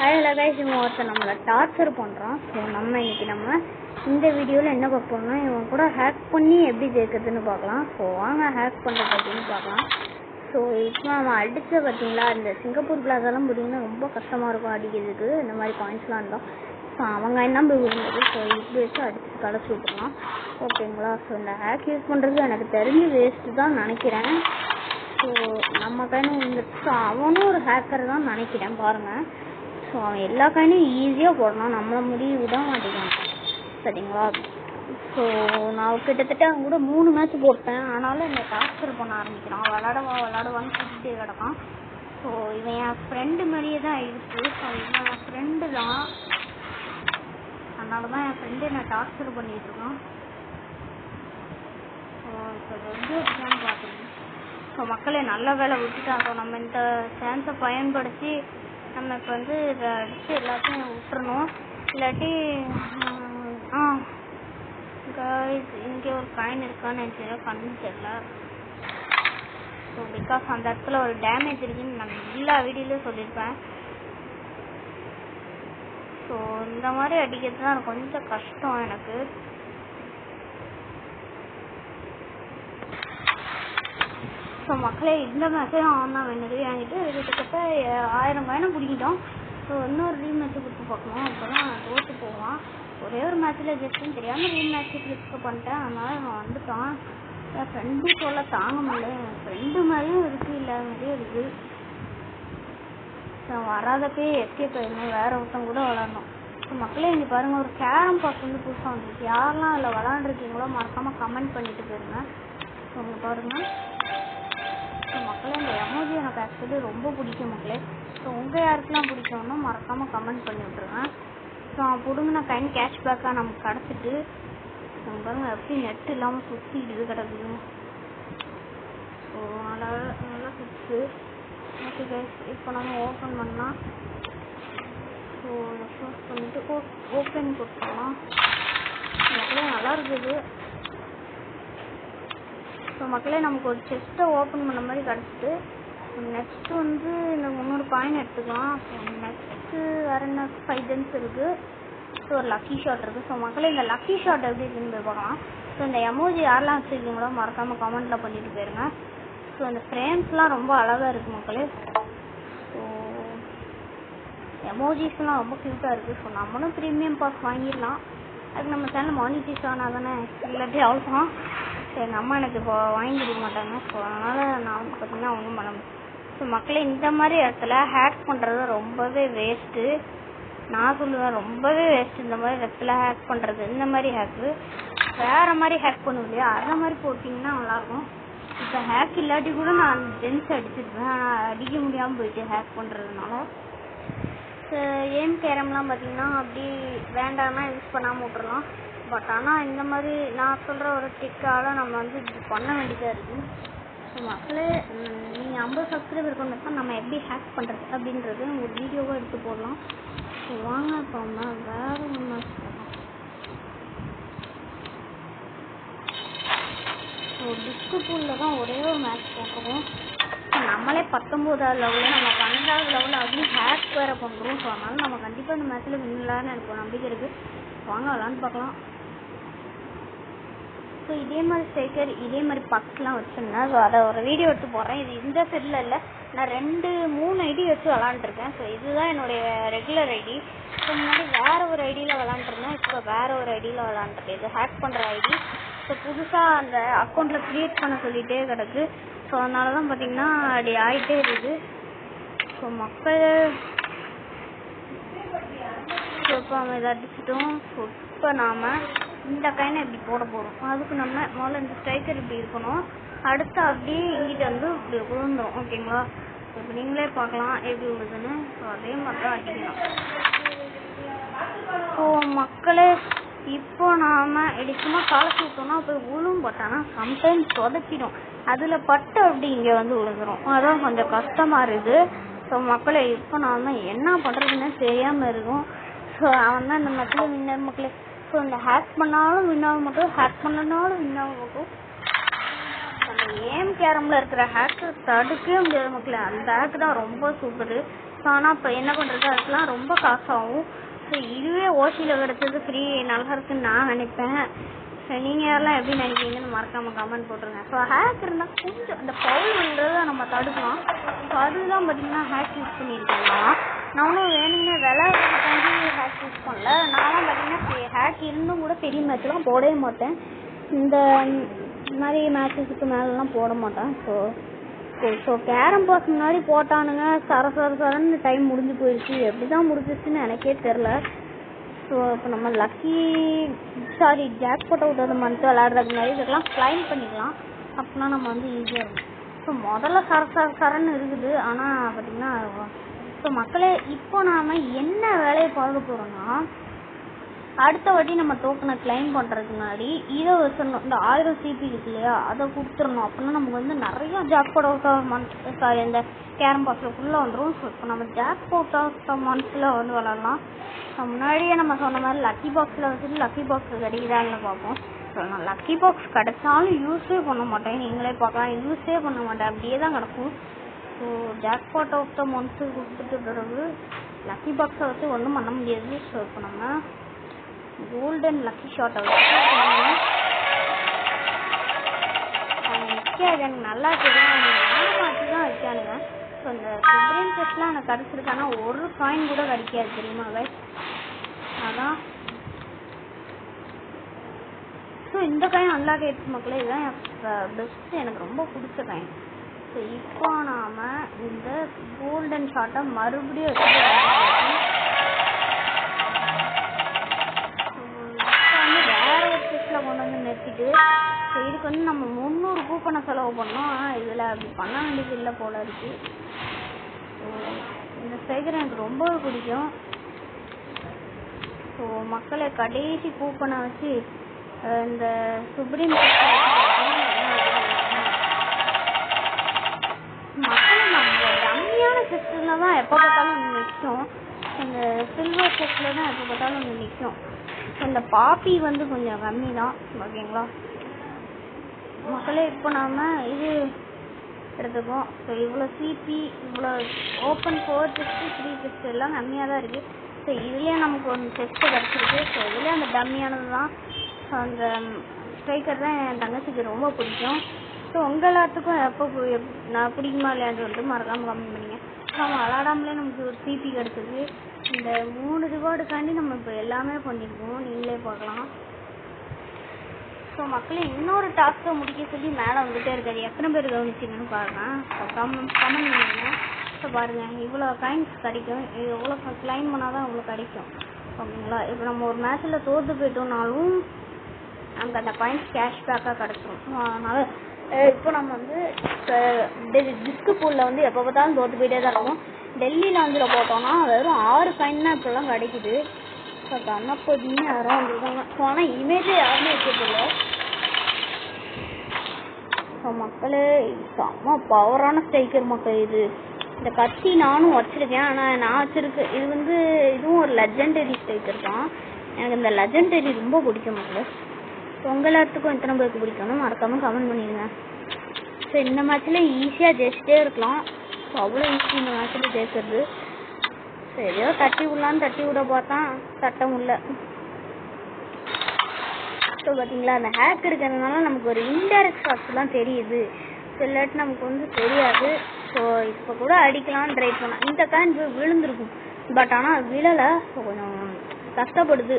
Hello guys, இவன் ஒருத்தர் நம்மளை டார்ச்சர் பண்ணுறான். ஸோ இன்னைக்கு இந்த வீடியோவில் என்ன பார்ப்போம்னா, இவன் கூட ஹேக் பண்ணி எப்படி ஜெயிக்கிறதுன்னு பார்க்கலாம். ஸோ வாங்க ஹேக் பண்ணுறது அப்படின்னு பார்க்கலாம். ஸோ இப்போ நம்ம அடித்த பார்த்தீங்களா, இந்த சிங்கப்பூர் பிளாஸெல்லாம் பார்த்தீங்கன்னா ரொம்ப கஷ்டமாக இருக்கும் அடிக்கிறதுக்கு. இந்த மாதிரி பாயிண்ட்ஸ்லாம் இருந்தால் ஸோ அவங்க என்ன போய் விழுந்தது. ஸோ இப்படி வச்சு அடித்து கலச்சி விட்டுருலாம். ஓகேங்களா. ஸோ இந்த ஹேக் யூஸ் பண்ணுறது எனக்கு தெரிஞ்சு வேஸ்ட்டு தான் நினைக்கிறேன். ஸோ நம்ம கையிலும் வந்துட்டு ஸோ அவனும் ஒரு ஹேக்கர் தான் நினைக்கிறேன். பாருங்கள், ஸோ அவன் எல்லா கையிலும் ஈஸியாக போடணும், நம்மளை முடிவு விட மாட்டேங்கான். சரிங்களா. ஸோ நான் கிட்டத்தட்ட அவங்க கூட 3 மேட்ச் போட்டேன். ஆனாலும் என்னை டார்ச்சர் பண்ண ஆரம்பிக்கிறான். விளாடுவான்னு கூப்பிட்டே கிடக்கான். ஸோ இவன் என் ஃப்ரெண்டு மாதிரியே தான் இருக்குது. ஸோ இவன் என் ஃப்ரெண்டு தான், அதனால தான் என் ஃப்ரெண்டு என்னை டார்ச்சர் பண்ணிகிட்டு இருக்கான். ஸோ இப்போ இது எப்படின்னு பார்க்குறேன். ஸோ மக்களை நல்ல வேலை விட்டுட்டாங்க. நம்ம இந்த சான்ஸை பயன்படுத்தி நம்ம இப்போ இதை அடித்து எல்லாத்தையும் விட்டுறணும். இல்லாட்டி இங்கே ஒரு காயின் இருக்கான்னு நினச்சேன், கண்ணு தெரியல. ஸோ பிகாஸ் அந்த இடத்துல ஒரு டேமேஜ் இருக்குன்னு நான் எல்லா வீடியோலையும் சொல்லியிருப்பேன். ஸோ இந்த மாதிரி அடிக்கிறது தான் கொஞ்சம் கஷ்டம் எனக்கு. ஸோ மக்களே, இந்த மேட்சையும் அவன் தான் வேணுது வாங்கிட்டு கிட்டத்தட்ட 1000 காயினை பிடிக்கிட்டோம். ஸோ இன்னொரு ரீமேட்ச்சு கொடுத்து பார்க்கணும், அப்போ தான் தோற்று போவான். ஒரே ஒரு மேட்ச்சில் ஜஸ்ட்டுன்னு தெரியாமல் ரீமேட்ச்சு கிளிக் பண்ணிட்டேன். அதனால் அவன் வந்துட்டான். என் ஃப்ரெண்டு சொல்ல தாங்க முடியல. என் ஃப்ரெண்டு மாதிரியும் இருக்குது, இல்லாத மாதிரியும் இருக்குது. ஸோ வராதப்பே எஸ்கேப் ஆகிடணும், வேறு ஒருத்தன் கூட விளாடணும். ஸோ மக்களே, இங்கே பாருங்கள், ஒரு கேரம் பாக்ஸ் புதுசாக வந்துருக்கு. யாரெல்லாம் அதில் விளாண்டுருக்கீங்களோ மறக்காமல் கமெண்ட் பண்ணிட்டு போயிருங்க. ஸோ இங்கே பாருங்கள். ஸோ மக்களே, இந்த எமோஜி எனக்கு ஆக்சுவலி ரொம்ப பிடிக்கும் மக்களே. ஸோ உங்கள் யாருக்கெல்லாம் பிடிக்கும்னா மறக்காமல் கமெண்ட் பண்ணி விட்ருங்க. ஸோ பிடுங்கின கைன் கேஷ்பேக்காக நமக்கு கிடச்சிட்டு நம்ம பாருங்கள் எப்படி நெட் இல்லாமல் சுற்றிடுது கிடக்குது. ஸோ நல்லா சுற்று. ஓகே கைஸ், இப்போ நம்ம ஓப்பன் பண்ணலாம். ஸோ க்ளோஸ் பண்ணிவிட்டு ஓப்பன் கொடுத்துடலாம். மக்களே நல்லா இருக்குது. ஸோ மக்களே, நமக்கு ஒரு செஸ்ட்டை ஓப்பன் பண்ண மாதிரி கிடச்சிட்டு நெக்ஸ்ட்டு இந்த 300 காயின் எடுத்துக்கலாம். ஸோ நெக்ஸ்ட்டு வேறு என்ன 5 ஜென்ஸ் இருக்குது. ஸோ ஒரு லக்கி ஷாட் இருக்குது. ஸோ மக்களே, இந்த லக்கி ஷாட் எப்படி இருக்குன்னு போய் பார்க்கலாம். ஸோ இந்த எமோஜி யாரெல்லாம் வச்சுருக்கீங்களோ மறக்காமல் கமெண்ட்டில் பண்ணிட்டு போயிருங்க. ஸோ இந்த ஃப்ரேம்ஸ்லாம் ரொம்ப அழகாக இருக்குது மக்களே. ஸோ எமோஜிஸ்லாம் ரொம்ப க்யூட்டாக இருக்குது. ஸோ நம்மளும் ப்ரீமியம் பாஸ் வாங்கிடலாம். அதுக்கு நம்ம சேனல் மானிட்டைஸ் ஆனால் தானே, இல்லாட்டி அவ்வளோதான். சரி, எங்கள் அம்மா எனக்கு இப்போ வாங்கி கொடுக்க மாட்டாங்க. ஸோ அதனால் நான் பார்த்தீங்கன்னா ஒன்றும் பண்ண முடியும். ஸோ மக்களே, இந்த மாதிரி இடத்துல ஹேக் பண்ணுறது ரொம்பவே வேஸ்ட்டு. நான் சொல்லுவேன், ரொம்பவே வேஸ்ட்டு இந்த மாதிரி இடத்துல ஹேக் பண்ணுறது. இந்த மாதிரி ஹேக்கு வேறு மாதிரி ஹேக் பண்ணுவோம் இல்லையா, அந்த மாதிரி போட்டிங்கன்னா நல்லாயிருக்கும். இப்போ ஹேக் இல்லாட்டி கூட நான் ஜென்ஸ் அடிச்சிருப்பேன். ஆனால் அடிக்க முடியாமல் போயிட்டு ஹேக் பண்ணுறதுனால. ஸோ ஏம் கேரம்லாம் பார்த்தீங்கன்னா அப்படி வேண்டாம்னா யூஸ் பண்ணாமல் விட்டுறலாம். பட் ஆனால் இந்த மாதிரி நான் சொல்கிற ஒரு டிக்கால் நம்ம இது பண்ண வேண்டியதாக இருக்குது. ஸோ மக்களே, நீங்கள் 50 சப்ஸ்கிரைபர் கொண்டு நம்ம எப்படி ஹேக் பண்ணுறது அப்படின்றது ஒரு வீடியோவாக எடுத்து போடலாம். ஸோ வாங்க இப்போ நம்ம வேறு ஒரு மேட்ச் பண்ணலாம். ஸோ டிஸ்கு பூலில் தான் ஒரே ஒரு மேட்ச் போட்டுருவோம். நம்மளே 19வது லெவலில் நம்ம 12வது லெவலில் அதுவும் ஹேக் வேறு பண்ணுறோம். ஸோ அதனால் நம்ம கண்டிப்பாக இந்த மேட்ச்சில் வின்லான்னு எனக்கு ஒரு நம்பிக்கை இருக்குது. வாங்க விளாண்டு பார்க்கலாம். ஸோ இதே மாதிரி ஸ்ட்ரைக்கர் இதே மாதிரி பக்ஸ்லாம் வச்சுருந்தேன். ஸோ அதை ஒரு வீடியோ எடுத்து போடுறேன். இது இந்த செல்லில் இல்லை, நான் 2-3 ஐடி வச்சு விளாண்டுருக்கேன். ஸோ இதுதான் என்னுடைய ரெகுலர் ஐடி. ஸோ முன்னாடி வேறு ஒரு ஐடியில் விளாண்டுருந்தேன், இப்போ வேறு ஒரு ஐடியில் விளாண்டுருக்கேன். இது ஹேக் பண்ணுற ஐடி. ஸோ புதுசாக அந்த அக்கௌண்ட்டில் க்ரியேட் பண்ண சொல்லிகிட்டே கிடக்கு. ஸோ அதனால தான் பார்த்திங்கன்னா அப்படி ஆகிட்டே இருக்குது. ஸோ மக்கள் ஸோ இப்போ நம்ம இதை அடிச்சிட்டோம். ஸோ இப்போ நாம் இந்த கைனை இப்படி போட போகிறோம். அதுக்கு நம்ம முதல்ல இந்த ஸ்ட்ரைக்கர் இப்படி இருக்கணும். அடுத்து அப்படியே இங்கிட்ட இப்படி விழுந்துடும். ஓகேங்களா. இப்போ நீங்களே பார்க்கலாம் எப்படி விழுதுன்னு. ஸோ அதே மாதிரி தான் அடிக்கணும். ஸோ மக்களே, இப்போ நாம் சும்மா காலை சுட்டோம்னா போய் விழும். பட் ஆனால் சம்டைம்ஸ் சொதப்பிடும். அதில் பட்டு அப்படி இங்கே விழுந்துடும். அதான் கொஞ்சம் கஷ்டமாக இருக்குது. ஸோ மக்களே, இப்போ நாம் என்ன பண்ணுறதுன்னு தெரியாமல் இருக்கும். ஸோ அவன் தான் இந்த மக்கள் வின்னர் மக்களே. ஸோ இந்த ஹேக் பண்ணாலும் வின்னாக மட்டும், ஹேக் பண்ணனாலும் வின்னாக மட்டும். அந்த ஏம் கேரமில் இருக்கிற ஹேக்கு தடுக்கவே முடியாது மக்களே. அந்த ஹேக்கு தான் ரொம்ப சூப்பரு. ஸோ ஆனால் இப்போ என்ன பண்ணுறது, அதுக்கெலாம் ரொம்ப காசாகும். ஸோ இதுவே ஓசியில் கிடச்சது ஃப்ரீ நல்லா இருக்குன்னு நான் நினைப்பேன். ஸோ நீங்கள் யாரெல்லாம் எப்படி நினைக்கிறீங்கன்னு மறக்காமல் கமெண்ட் போட்டுருங்க. ஸோ ஹேக் இருந்தால் கொஞ்சம் அந்த பவுல் பண்ணுறதை நம்ம தடுக்கலாம். ஸோ அதுதான் பார்த்திங்கன்னா ஹேக் யூஸ் பண்ணியிருக்கேன்னா நானும் வேணும்னே விளையாடுறதுக்காண்டி ஹேக் யூஸ் பண்ணல. நானும் பார்த்திங்கன்னா ஹேக் இருந்தும் கூட பெரிய மேட்ச்லாம் போடவே மாட்டேன். இந்த மாதிரி மேட்சஸுக்கு மேலெலாம் போட மாட்டேன். ஸோ கேரம் பாஸ் முன்னாடி போட்டானுங்க, சரன்னு டைம் முடிஞ்சு போயிடுச்சு. எப்படி தான் முடிஞ்சிச்சுன்னு எனக்கே தெரில. ஸோ இப்போ நம்ம jackpot out of the month விளையாடுறதுக்கு முன்னாடி இதெல்லாம் கிளைம் பண்ணிக்கலாம். அப்படின்னா நம்ம வந்து ஈஸியாக இருக்கும். ஸோ முதல்ல சரன்னு இருக்குது. ஆனால் பார்த்திங்கன்னா ஸோ மக்களே இப்போ நாம் என்ன வேலையை பார்க்க போகிறோன்னா, அடுத்த வாட்டி நம்ம டோக்கனை கிளைம் பண்ணுறதுக்கு முன்னாடி இதை வச்சிடணும். இந்த 1000 CP இருக்கு இல்லையா, அதை கொடுத்துடணும். அப்படின்னா நமக்கு வந்து நிறையா ஜாக்பாட் அவுட் ஆஃப் மந்த் இந்த கேரம் பாக்ஸில் ஃபுல்லாக வந்துடும். ஸோ இப்போ நம்ம ஜாக்பாட் ஆஃப் த மந்த்தில் வந்து விளாட்லாம். ஸோ முன்னாடியே நம்ம சொன்ன மாதிரி லக்கி பாக்ஸில் வச்சுட்டு லக்கி பாக்ஸ் கிடைக்குதான்னு பார்ப்போம். ஸோ நான் லக்கி பாக்ஸ் கிடைச்சாலும் யூஸே பண்ண மாட்டேன். நீங்களே பார்க்கலாம், யூஸே பண்ண மாட்டேன், அப்படியே தான் கிடக்கும். So jackpot of the month கொடுத்துட்டு பிறகு லக்கி பாக்ஸை வச்சு ஒன்றும் பண்ண முடியாது. ஸோ இப்போ நம்ம கோல்டன் லக்கி ஷாட்டை வச்சு நிற்காது. எனக்கு நல்லா தெரியும், மாற்றி தான் வைக்கானுங்க. ஸோ இந்த சுப்ரீம் டெஸ்ட்லாம் எனக்கு கிடச்சிருக்கானா ஒரு காயின் கூட கிடைக்காது தெரியுமா கைஸ். அதான் ஸோ இந்த காயின் நல்லா கேட்ஸ் மக்களே. இதுதான் பெஸ்ட்டு, எனக்கு ரொம்ப பிடிச்ச காயின். ஸோ இப்போ நாம் இந்த கோல்டன் ஷாட்டை மறுபடியும் வச்சு வேற ஒரு டெஸ்ட்டில் கொண்டு வந்து நிறுத்திட்டு, ஸோ இதுக்கு வந்து நம்ம 300 கூப்பனை செலவு பண்ணோம். இதில் அப்படி பண்ண வேண்டியது இல்லை போல இருக்குது. ஸோ இந்த ஸ்ட்ரைக்கர் எனக்கு ரொம்ப பிடிக்கும். ஸோ மக்களை கடைசி கூப்பனை வச்சு இந்த சுப்ரீம் மக்களை நம்ம கம்மியான செஸ்டில் தான் எப்போ பார்த்தாலும் ஒன்று நிற்கும். இந்த சில்வர் செஸ்டில் தான் எப்போ பார்த்தாலும் ஒன்று நிற்கும். ஸோ இந்த பாப்பி வந்து கொஞ்சம் கம்மி தான், ஓகேங்களா மக்களே. இப்போ நாம் இது எடுத்துக்கோம். ஸோ இவ்வளோ சிபி, இவ்வளோ ஓப்பன் 4 செஸ்ட்டு 3 செஸ்ட்டு எல்லாம் கம்மியாக தான் இருக்குது. ஸோ இதுலேயே நமக்கு ஒரு செஸ்ட்டு கிடச்சிருக்கு. ஸோ இதுலேயே அந்த டம்மியானது தான். ஸோ அந்த ஸ்ட்ரைக்கர் தான் என் தங்கச்சிக்கு ரொம்ப பிடிக்கும். ஸோ உங்கள் எல்லாத்துக்கும் எப்போ நான் பிடிக்குமா இல்லையான்னு சொல்லிட்டு மறக்காமல் கமெண்ட் பண்ணிங்க. ஸோ நம்ம விளாடாமலே நமக்கு ஒரு சிபி கிடச்சிருக்கு. இந்த 3 ரிவார்டுக்காண்டி நம்ம இப்போ எல்லாமே பண்ணியிருக்கோம், நீங்களே பார்க்கலாம். ஸோ மக்களே இன்னொரு டாஸ்க்கை முடிக்க சொல்லி மேலே வந்துகிட்டே இருக்காது. எத்தனை பேர் கவனிச்சிங்கன்னு பாருங்கள். ஸோ கமெண்ட் பண்ணுங்க. ஸோ பாருங்கள் இவ்வளோ காயின்ஸ் கிடைக்கும். இது எவ்வளோ கிளைம் பண்ணால் தான் இவ்வளோ கிடைக்கும், ஓகேங்களா. இப்போ நம்ம ஒரு மேட்ச்சில் தோற்று போயிட்டோம்னாலும் நமக்கு அந்த காயின்ஸ் கேஷ்பேக்காக கிடச்சிரும். ஸோ அதனால் இப்போ நம்ம வந்து டிஸ்கு பூலில் வந்து எப்போ பார்த்தாலும் தோற்று போயிட்டே தான் இருக்கும். டெல்லியில் வந்து போட்டோம்னா வெறும் 6 காயின் தான் இப்போல்லாம் கிடைக்குது. ஸோ கண்ணப்பதினு யாரும் வந்துருக்காங்க. ஸோ ஆனால் இமேஜே யாருமே வச்சுருக்கல. ஸோ மக்களே செம்ம பவரான ஸ்ட்ரைக்கர் மக்கள். இது இந்த கத்தி நானும் வச்சுருக்கேன். ஆனால் நான் வச்சுருக்கு இது வந்து இதுவும் ஒரு லெஜெண்டரி ஸ்ட்ரைக்கர் தான். எனக்கு இந்த லெஜெண்டரி ரொம்ப பிடிக்கும் மக்கள். ஸோ உங்கள் எல்லாத்துக்கும் எத்தனை பேருக்கு பிடிக்கணும் மறக்காமல் கமெண்ட் பண்ணிடுங்க. ஸோ இந்த மேட்ச்சில் ஈஸியாக ஜெயிச்சிட்டே இருக்கலாம். ஸோ அவ்வளோ ஈஸி இந்த மேட்ச்சில் ஜெயிக்கிறது. ஸோ எதையோ தட்டி விட பார்த்தா தட்ட முடியல. ஸோ பார்த்தீங்களா அந்த ஹேக் இருக்கிறதுனால நமக்கு ஒரு இன்டைரக்ட் ஷாட்ஸ்லாம் தெரியுது. ஸோ இல்லாட்டி நமக்கு வந்து தெரியாது. ஸோ இப்போ கூட அடிக்கலான்னு ட்ரை பண்ணலாம். இந்த காயின் விழுந்திருக்கும், பட் ஆனால் அது விழலை. ஸோ கொஞ்சம் கஷ்டப்படுது.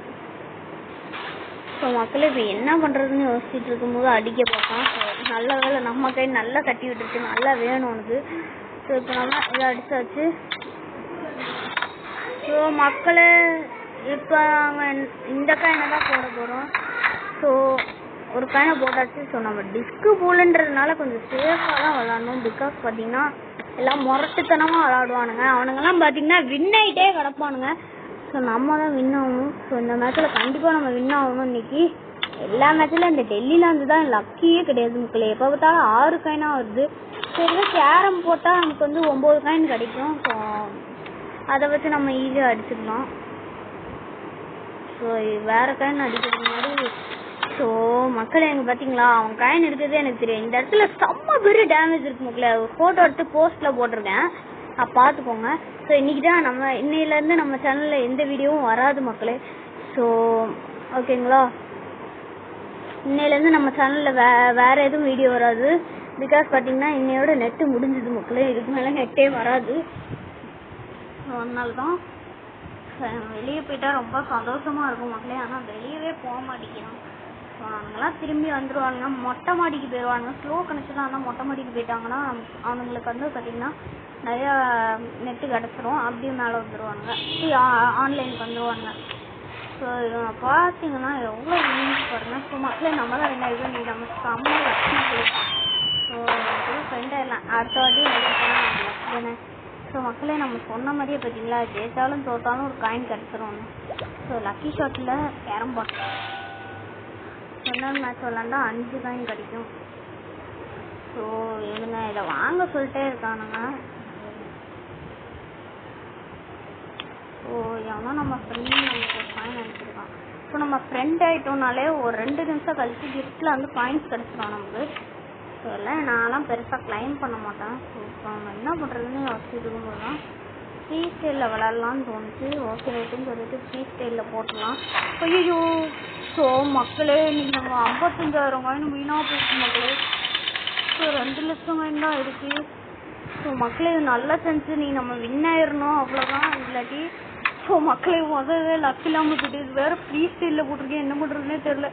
ஸோ மக்களே இப்போ என்ன பண்ணுறதுன்னு யோசிச்சுட்டு இருக்கும்போது அடிக்க பார்க்கலாம். ஸோ நல்ல வேலை நம்ம கை நல்லா தட்டி விட்டுருக்கு, நல்லா வேணும் உனக்கு. ஸோ இப்போ நம்ம இதை அடிச்சாச்சு. ஸோ மக்களே இப்போ அவன் இந்த காயினை தான் போட போகிறோம். ஸோ ஒரு காயினை போட்டாச்சு. ஸோ நம்ம டிஸ்கு பூலுன்றதுனால கொஞ்சம் சேஃபாக தான் விளாடணும். பிகாஸ் பார்த்தீங்கன்னா எல்லாம் முரட்டுத்தனமாக விளாடுவானுங்க. அவனுங்கெல்லாம் பார்த்தீங்கன்னா வின் ஆகிட்டே கிடப்பானுங்க. ஸோ நம்ம தான் வின் ஆகணும். ஸோ இந்த மேட்ச்சில் கண்டிப்பாக நம்ம வின் ஆகணும். இன்றைக்கி எல்லா மேட்ச்சில் இந்த டெல்லியில் வந்து தான் லக்கியே கிடையாது மக்களே. எப்போ பார்த்தாலும் 6 காயினாக வருது. ஸோ இதில் கேரம் போட்டால் நமக்கு வந்து 9 காயின் கிடைக்கும். ஸோ அதை வச்சு நம்ம ஈஸியாக அடிச்சிடலாம். ஸோ வேறு காயின் அடிக்கிறதுக்கு முன்னாடி ஸோ மக்கள் எங்கே பார்த்தீங்களா அவன் காயின் எடுக்கிறதே எனக்கு தெரியும். இந்த இடத்துல செம்ம பெரிய டேமேஜ் இருக்கு மக்களே. ஒரு ஃபோட்டோ எடுத்து போஸ்ட்டில் போட்டிருக்கேன், பார்த்துக்கோங்க. ஸோ ஸோ இன்றைக்கி தான் இன்னையிலேருந்து நம்ம சேனலில் எந்த வீடியோவும் வராது மக்களே. ஸோ ஓகேங்களா, இன்னையிலேருந்து நம்ம சேனலில் வேறு எதுவும் வீடியோ வராது. பிகாஸ் பார்த்தீங்கன்னா இன்னையோட நெட்டு முடிஞ்சுது மக்களே, இதுக்கு மேலே நெட்டே வராது. ஸோ அதனால தான் வெளியே போயிட்டா ரொம்ப சந்தோஷமாக இருக்கும் மக்களே. ஆனால் வெளியவே போக மாட்டேங்கிறான். ஸோ அவனுங்களாம் திரும்பி வந்துடுவானுங்க, மொட்டை மாடிக்கு போயிடுவானுங்க. ஸ்லோ கனெக்ஷனாக இருந்தால் மொட்டை மாடிக்கு போயிட்டாங்கன்னா அவனுங்களுக்கு வந்து பார்த்திங்கன்னா நிறையா நெட்டு கிடச்சிரும். அப்படியே மேலே வந்துடுவானுங்க, ஆன்லைனுக்கு வந்துடுவானுங்க. ஸோ பார்த்தீங்கன்னா எவ்வளோ யூனிக் பாருங்கள். ஸோ மக்களே நம்ம தான் என்ன இது நீ நம்ம செம்ம லட்சணம். ஸோ ஃப்ரெண்டாக இல்லை அடுத்த வாட்டி நிறைய போனால். ஸோ மக்களே நம்ம சொன்ன மாதிரியே பார்த்தீங்களா, ஜெயித்தாலும் தோத்தாலும் ஒரு காயின் கிடச்சிரும். ஸோ லக்கி ஷாட்டில் கேரம் போட் சொன்ன மேட்ச் விளாண்டா 5 காயின் கிடைக்கும். ஸோ இவனுங்க இதை வாங்க சொல்லிட்டே இருக்கானுங்க. ஸோ எவனோ நம்ம ஃப்ரெண்டு நமக்கு ஒரு காயின் அனுப்பிச்சிருக்கான். ஸோ நம்ம ஃப்ரெண்ட் ஆகிட்டோம்னாலே ஒரு 2 நிமிஷம் கழிச்சு கிஃப்ட்டில் வந்து காயின்ஸ் கிடச்சிரும் நமக்கு. ஸோ இல்லை நான்லாம் பெருசாக கிளைம் பண்ண மாட்டேன். ஸோ இப்போ நம்ம என்ன பண்ணுறதுன்னு யோசிச்சுட்டு இருக்கும்போது தான் ஃப்ரீ ஸ்டைலில் விளாட்லான்னு தோணுச்சு. ஓகே ரைட்டுன்னு சொல்லிட்டு ஃப்ரீ ஸ்டைலில் போட்டுடலாம். ஐயோ ஸோ மக்களே இன்னைக்கு நம்ம 55,000 காயின் வீணாக போயிடுச்சு மக்களே. ஸோ 2 லட்சம் காயின் தான் இருக்குது. ஸோ மக்களே இது நல்ல சென்ஸு, நீ நம்ம வின் ஆயிடணும் அவ்வளோதான். இல்லாட்டி ஸோ மக்களே முதல்ல லக் இல்லாமல் போயிட்டு இது வேறு ஃப்ரீ ஸ்டைலில் போட்டிருக்கேன், என்ன பண்ணுறதுனே தெரில.